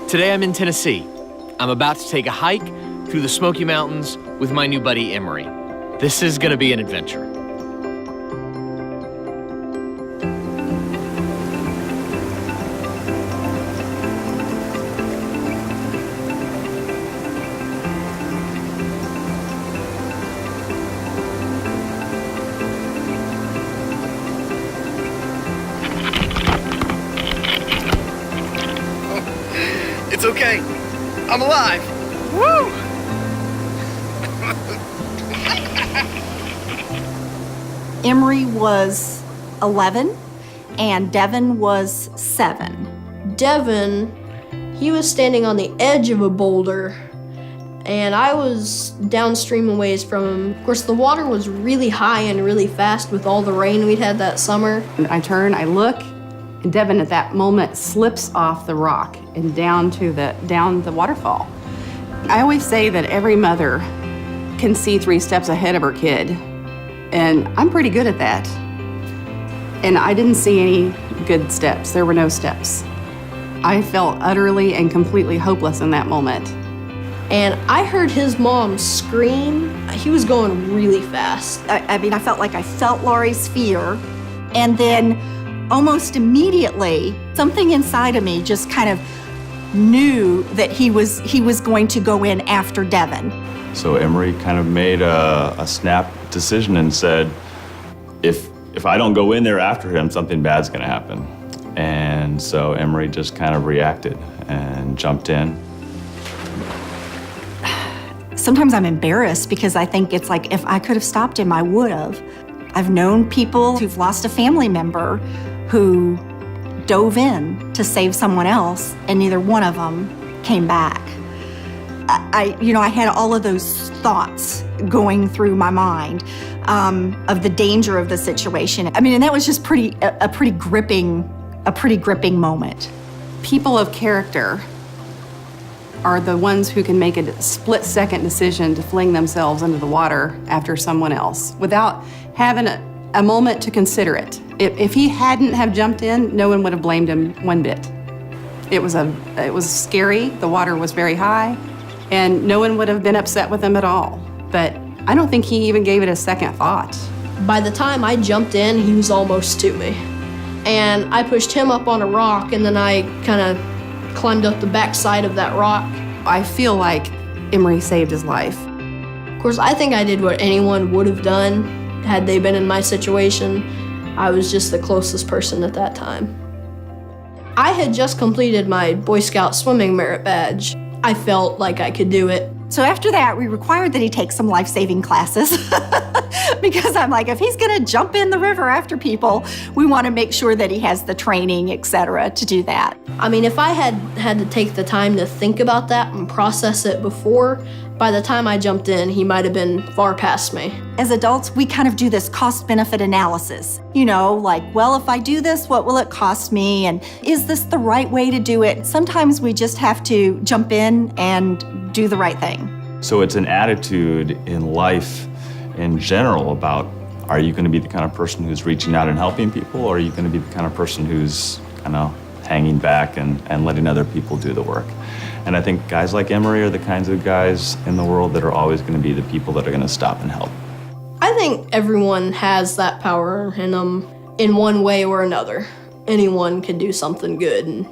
Today I'm in Tennessee. I'm about to take a hike through the Smoky Mountains with my new buddy Emery. This is gonna be an adventure. It's okay. I'm alive. Woo! Emery was 11 and Devin was 7. Devin, he was standing on the edge of a boulder and I was downstream a ways from him. Of course, the water was really high and really fast with all the rain we'd had that summer. I turn, I look, and Devin at that moment slips off the rock and down the waterfall. I always say that every mother can see 3 steps ahead of her kid, and I'm pretty good at that. And I didn't see any good steps. There were no steps. I felt utterly and completely hopeless in that moment. And I heard his mom scream. He was going really fast. I felt like I felt Laurie's fear, and then almost immediately, something inside of me just kind of knew that he was going to go in after Devin. So Emery kind of made a snap decision and said, if I don't go in there after him, something bad's gonna happen. And so Emery just kind of reacted and jumped in. Sometimes I'm embarrassed because I think it's like, if I could have stopped him, I would have. I've known people who've lost a family member who dove in to save someone else, and neither one of them came back. I had all of those thoughts going through my mind of the danger of the situation. And that was just a pretty gripping moment. People of character are the ones who can make a split-second decision to fling themselves into the water after someone else without having a moment to consider it. If he hadn't have jumped in, no one would have blamed him one bit. It was scary, the water was very high, and no one would have been upset with him at all. But I don't think he even gave it a second thought. By the time I jumped in, he was almost to me. And I pushed him up on a rock, and then I kind of climbed up the backside of that rock. I feel like Emery saved his life. Of course, I think I did what anyone would have done had they been in my situation. I was just the closest person at that time. I had just completed my Boy Scout swimming merit badge. I felt like I could do it. So after that, we required that he take some life-saving classes because I'm like, if he's gonna jump in the river after people, we wanna make sure that he has the training, et cetera, to do that. If I had to take the time to think about that and process it before, by the time I jumped in, he might have been far past me. As adults, we kind of do this cost-benefit analysis. Well, if I do this, what will it cost me? And is this the right way to do it? Sometimes we just have to jump in and do the right thing. So it's an attitude in life in general about, are you gonna be the kind of person who's reaching out and helping people, or are you gonna be the kind of person who's kind of hanging back and letting other people do the work? And I think guys like Emery are the kinds of guys in the world that are always gonna be the people that are gonna stop and help. I think everyone has that power in them in one way or another. Anyone can do something good, and